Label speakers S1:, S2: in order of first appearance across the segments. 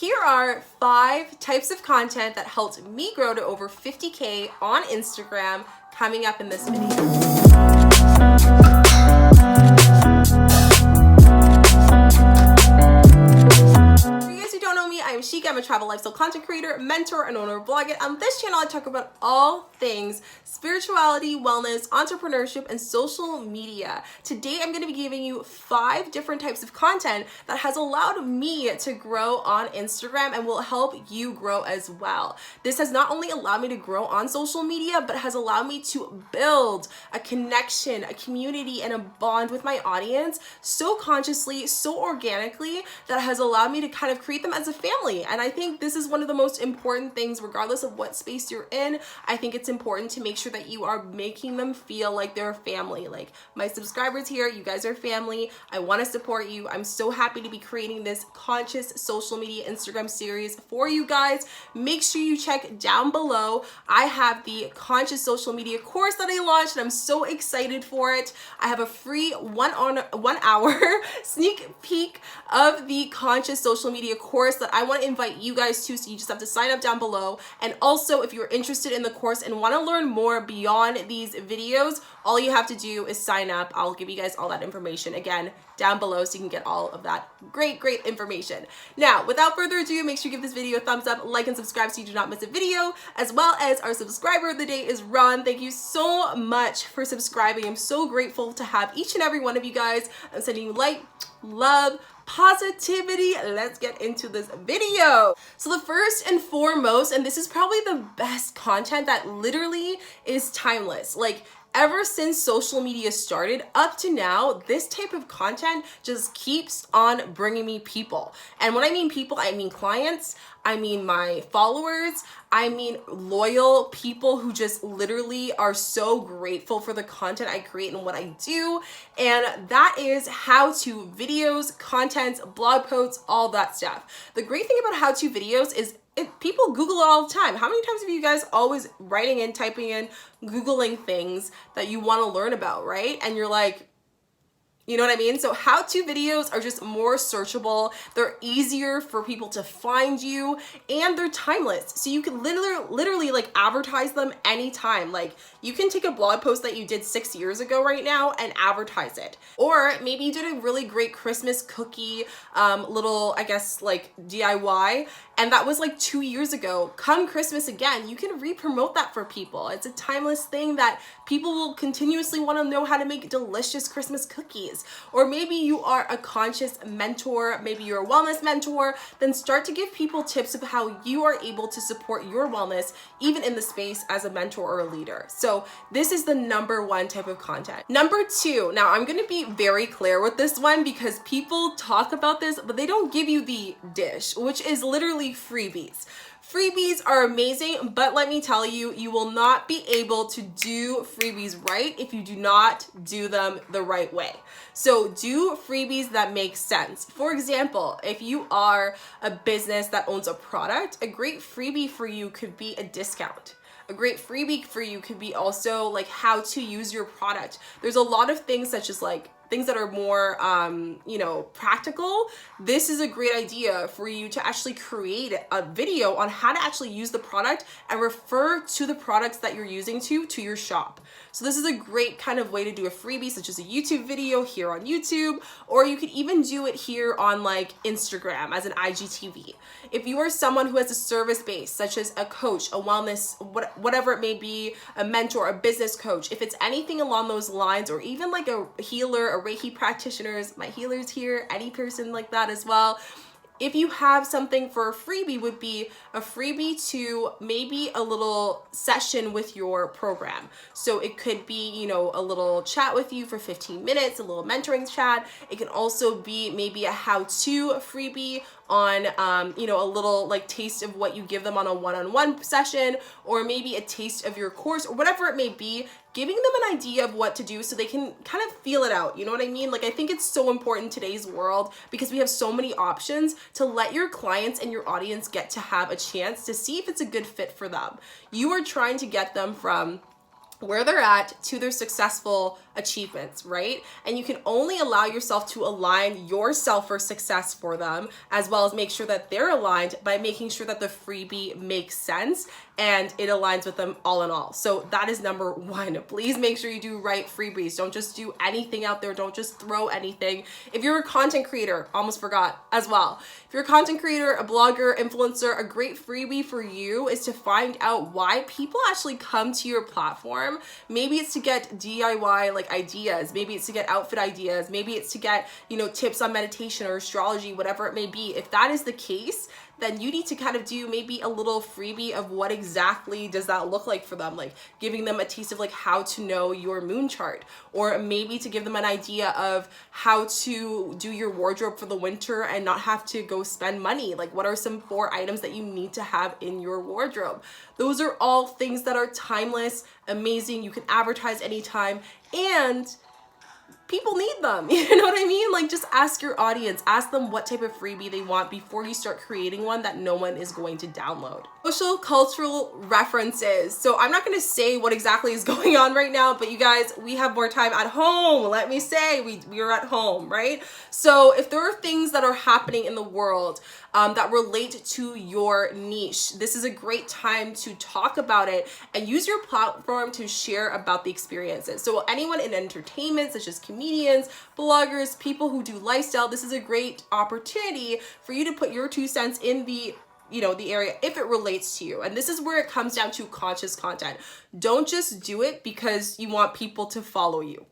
S1: Here are 5 types of content that helped me grow to over 50K on Instagram coming up in this video. I'm Shika. I'm a travel lifestyle content creator, mentor, and owner of Blog It. On this channel, I talk about all things spirituality, wellness, entrepreneurship, and social media. Today, I'm going to be giving you 5 different types of content that has allowed me to grow on Instagram and will help you grow as well. This has not only allowed me to grow on social media, but has allowed me to build a connection, a community, and a bond with my audience so consciously, so organically, that has allowed me to kind of create them as a family. And I think this is one of the most important things, regardless of what space you're in. I think it's important to make sure that you are making them feel like they're a family. Like my subscribers here, you guys are family. I want to support you. I'm so happy to be creating this conscious social media Instagram series for you guys. Make sure you check down below. I have the conscious social media course that I launched, and I'm so excited for it. I have a free 1 hour sneak peek of the conscious social media course that I want to invite you guys to, so you just have to sign up down below. And also, if you're interested in the course and want to learn more beyond these videos, all you have to do is sign up. I'll give you guys all that information again down below so you can get all of that great information. Now, without further ado, make sure you give this video a thumbs up, like, and subscribe so you do not miss a video, as well as our subscriber of the day is Ron. Thank you so much for subscribing. I'm so grateful to have each and every one of you guys. I'm sending you light, love, positivity. Let's get into this video. So the first and foremost, and this is probably the best content that literally is timeless. Like, ever since social media started up to now, this type of content just keeps on bringing me people. And when I mean people, I mean clients, I mean my followers, I mean loyal people who just literally are so grateful for the content I create and what I do. And that is how-to videos, contents, blog posts, all that stuff. The great thing about how-to videos is people Google it all the time. How many times have you guys always writing in, typing in, Googling things that you want to learn about, right? And you're like, you know what I mean? So how-to videos are just more searchable. They're easier for people to find you, and they're timeless. So you can literally like advertise them anytime. Like you can take a blog post that you did 6 years ago right now and advertise it. Or maybe you did a really great Christmas cookie, little, I guess, like DIY, and that was like 2 years ago. Come Christmas again, you can re-promote that for people. It's a timeless thing that people will continuously want to know how to make delicious Christmas cookies. Or maybe you are a conscious mentor, maybe you're a wellness mentor, then start to give people tips of how you are able to support your wellness even in the space as a mentor or a leader. So this is the #1 type of content. #2, now I'm going to be very clear with this one because people talk about this, but they don't give you the dish, which is literally freebies. Freebies are amazing, but let me tell you, you will not be able to do freebies right if you do not do them the right way. So do freebies that make sense. For example, if you are a business that owns a product, a great freebie for you could be a discount. A great freebie for you could be also like how to use your product. There's a lot of things such as like things that are more, practical. This is a great idea for you to actually create a video on how to actually use the product and refer to the products that you're using to your shop. So this is a great kind of way to do a freebie, such as a YouTube video here on YouTube, or you could even do it here on like Instagram as an IGTV. If you are someone who has a service base, such as a coach, a wellness, whatever it may be, a mentor, a business coach, if it's anything along those lines, or even like a healer, a Reiki practitioners, my healers here, any person like that as well. If you have something for a freebie, would be a freebie to maybe a little session with your program. So it could be, a little chat with you for 15 minutes, a little mentoring chat. It can also be maybe a how-to freebie on, a little like taste of what you give them on a one-on-one session, or maybe a taste of your course, or whatever it may be, giving them an idea of what to do so they can kind of feel it out. You know what I mean? Like, I think it's so important in today's world because we have so many options to let your clients and your audience get to have a chance to see if it's a good fit for them. You are trying to get them from where they're at to their successful achievements, right? And you can only allow yourself to align yourself for success for them, as well as make sure that they're aligned by making sure that the freebie makes sense and it aligns with them all in all. So that is number one. Please make sure you do right freebies. Don't just do anything out there. Don't just throw anything. If you're a content creator, almost forgot as well. If you're a content creator, a blogger, influencer, a great freebie for you is to find out why people actually come to your platform. Maybe it's to get DIY like ideas. Maybe it's to get outfit ideas. Maybe it's to get, tips on meditation or astrology, whatever it may be. If that is the case, then you need to kind of do maybe a little freebie of what exactly does that look like for them, like giving them a taste of like how to know your moon chart, or maybe to give them an idea of how to do your wardrobe for the winter and not have to go spend money. Like, what are some 4 items that you need to have in your wardrobe? Those are all things that are timeless, amazing. You can advertise anytime, and people need them. You know what I mean? Like, just ask your audience, ask them what type of freebie they want before you start creating one that no one is going to download. Social cultural references. So I'm not going to say what exactly is going on right now, but you guys, we have more time at home. Let me say we are at home, right? So if there are things that are happening in the world that relate to your niche, this is a great time to talk about it and use your platform to share about the experiences. So anyone in entertainment, such as comedians, bloggers, people who do lifestyle, this is a great opportunity for you to put your 2 cents in the area if it relates to you. And this is where it comes down to conscious content. Don't just do it because you want people to follow you.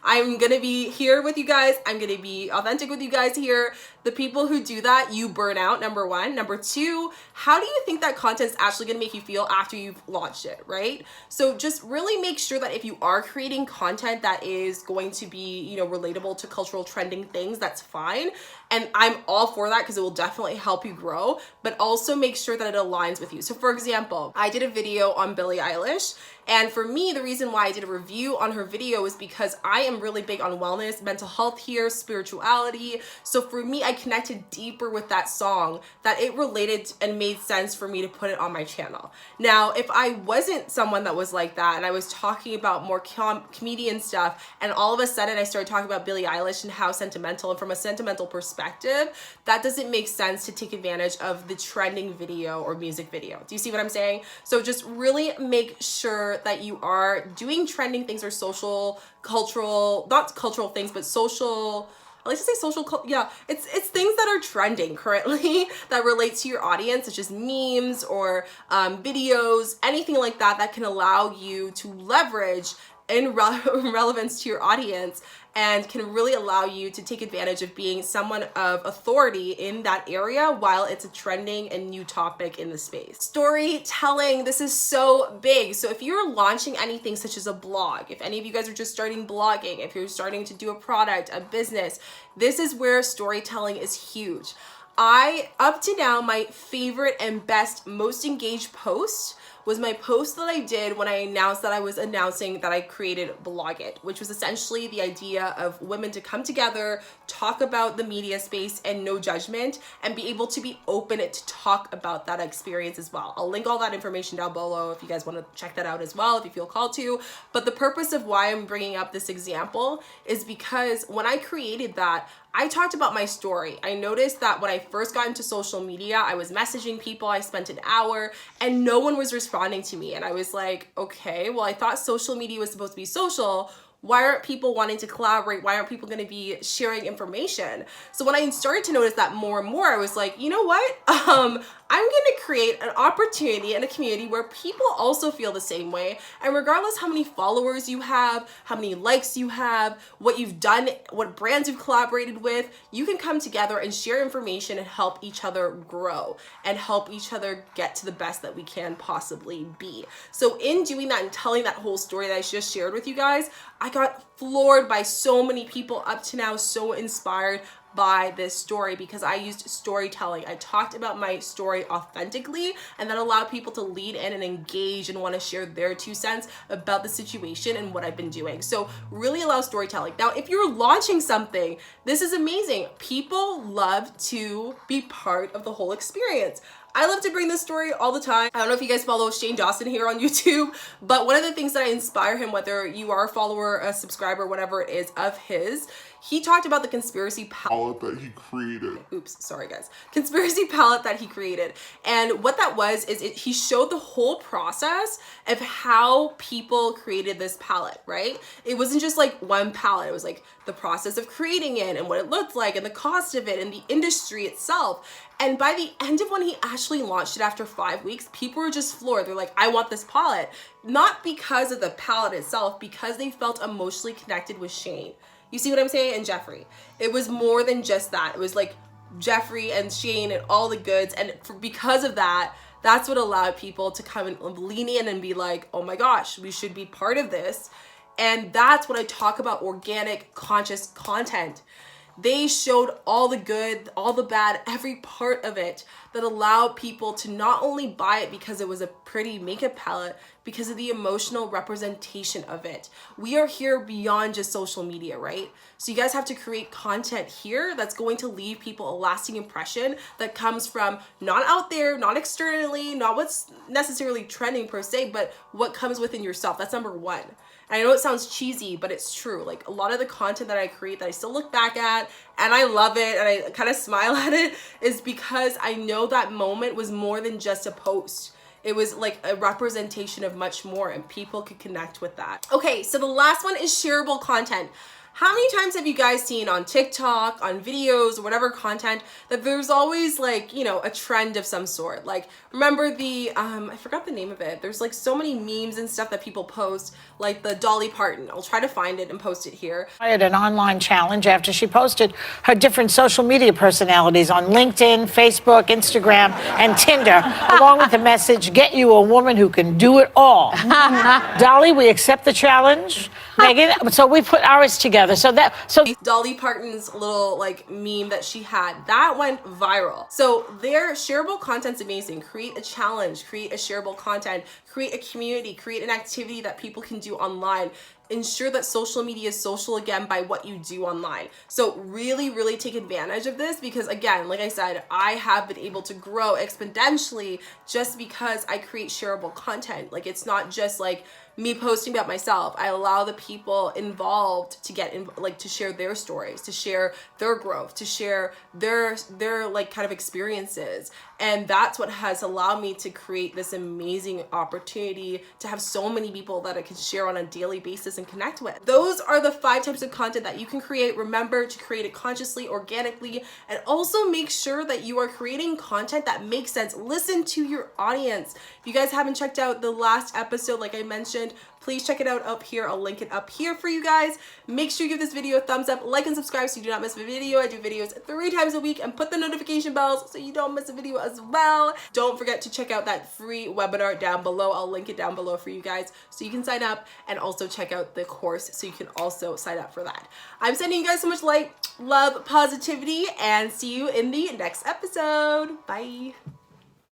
S1: I'm gonna be here with you guys. I'm gonna be authentic with you guys here. The people who do that, you burn out, number 1. Number 2, how do you think that content's actually gonna make you feel after you've launched it, right? So just really make sure that if you are creating content that is going to be, relatable to cultural trending things, that's fine. And I'm all for that because it will definitely help you grow, but also make sure that it aligns with you. So for example, I did a video on Billie Eilish, and for me, the reason why I did a review on her video is because I am really big on wellness, mental health here, spirituality. So for me, I connected deeper with that song, that it related and made sense for me to put it on my channel. Now, if I wasn't someone that was like that and I was talking about more comedian stuff, and all of a sudden I started talking about Billie Eilish and how sentimental, and from a sentimental perspective, that doesn't make sense to take advantage of the trending video or music video. Do you see what I'm saying? So just really make sure that you are doing trending things or social, cultural, not cultural things, but social, I like to say social, yeah, it's things that are trending currently that relate to your audience, such as memes or videos, anything like that that can allow you to leverage in relevance to your audience and can really allow you to take advantage of being someone of authority in that area while it's a trending and new topic in the space. Storytelling, this is so big. So if you're launching anything such as a blog, if any of you guys are just starting blogging, if you're starting to do a product, a business, this is where storytelling is huge. Up to now, my favorite and best, most engaged post was my post that I did when I announced that I was announcing that I created Blog It, which was essentially the idea of women to come together, talk about the media space and no judgment, and be able to be open to talk about that experience as well. I'll link all that information down below if you guys want to check that out as well, if you feel called to. But the purpose of why I'm bringing up this example is because when I created that, I talked about my story. I noticed that when I first got into social media, I was messaging people, I spent an hour, and no one was responding to me. And I was like, okay, well, I thought social media was supposed to be social. Why aren't people wanting to collaborate? Why aren't people going to be sharing information? So when I started to notice that more and more, I was like, you know what? I'm going to create an opportunity and a community where people also feel the same way. And regardless how many followers you have, how many likes you have, what you've done, what brands you've collaborated with, you can come together and share information and help each other grow and help each other get to the best that we can possibly be. So in doing that and telling that whole story that I just shared with you guys, I got floored by so many people up to now, so inspired. by this story because I used storytelling. I talked about my story authentically, and that allowed people to lean in and engage and want to share their 2 cents about the situation and what I've been doing. So really allow storytelling. Now, if you're launching something, this is amazing. People love to be part of the whole experience. I love to bring this story all the time. I don't know if you guys follow Shane Dawson here on YouTube, but one of the things that I inspire him, whether you are a follower, a subscriber, whatever it is of his, he talked about the conspiracy palette that he created. Oops, sorry guys. Conspiracy palette that he created. And what that was is he showed the whole process of how people created this palette, right? It wasn't just like one palette. It was like the process of creating it and what it looked like and the cost of it and the industry itself. And by the end of when he actually launched it after 5 weeks, people were just floored. They're like, I want this palette. Not because of the palette itself, because they felt emotionally connected with Shane. You see what I'm saying? And Jeffrey. It was more than just that. It was like Jeffrey and Shane and all the goods. And because of that, that's what allowed people to come and lean in and be like, oh my gosh, we should be part of this. And that's what I talk about, organic, conscious content. They showed all the good, all the bad, every part of it that allowed people to not only buy it because it was a pretty makeup palette, because of the emotional representation of it. We are here beyond just social media, right? So you guys have to create content here that's going to leave people a lasting impression that comes from not out there, not externally, not what's necessarily trending per se, but what comes within yourself. That's number one. And I know it sounds cheesy, but it's true. Like a lot of the content that I create that I still look back at and I love it and I kind of smile at it is because I know that moment was more than just a post. It was like a representation of much more and people could connect with that. Okay, so the last one is shareable content. How many times have you guys seen on TikTok, on videos, or whatever content, that there's always like, you know, a trend of some sort? Like, remember the, I forgot the name of it. There's like so many memes and stuff that people post, like the Dolly Parton. I'll try to find it and post it here.
S2: I had an online challenge after she posted her different social media personalities on LinkedIn, Facebook, Instagram, and Tinder, along with the message, get you a woman who can do it all. Dolly, we accept the challenge. Megan, so we put ours together. So
S1: Dolly Parton's little like meme that she had, that went viral. So their shareable content's amazing. Create a challenge, create a shareable content, create a community, create an activity that people can do online. Ensure that social media is social again by what you do online. So really, really take advantage of this because again, like I said, I have been able to grow exponentially just because I create shareable content. Like it's not just like me posting about myself. I allow the people involved to get in, like to share their stories, to share their growth, to share their like kind of experiences. And that's what has allowed me to create this amazing opportunity to have so many people that I can share on a daily basis and connect with. Those are the 5 types of content that you can create. Remember to create it consciously, organically, and also make sure that you are creating content that makes sense. Listen to your audience. If you guys haven't checked out the last episode, like I mentioned, please check it out up here. I'll link it up here for you guys. Make sure you give this video a thumbs up, like, and subscribe so you do not miss a video. I do videos 3 times a week, and put the notification bells so you don't miss a video as well. Don't forget to check out that free webinar down below. I'll link it down below for you guys so you can sign up, and also check out the course so you can also sign up for that. I'm sending you guys so much light, love, positivity, and see you in the next episode. Bye.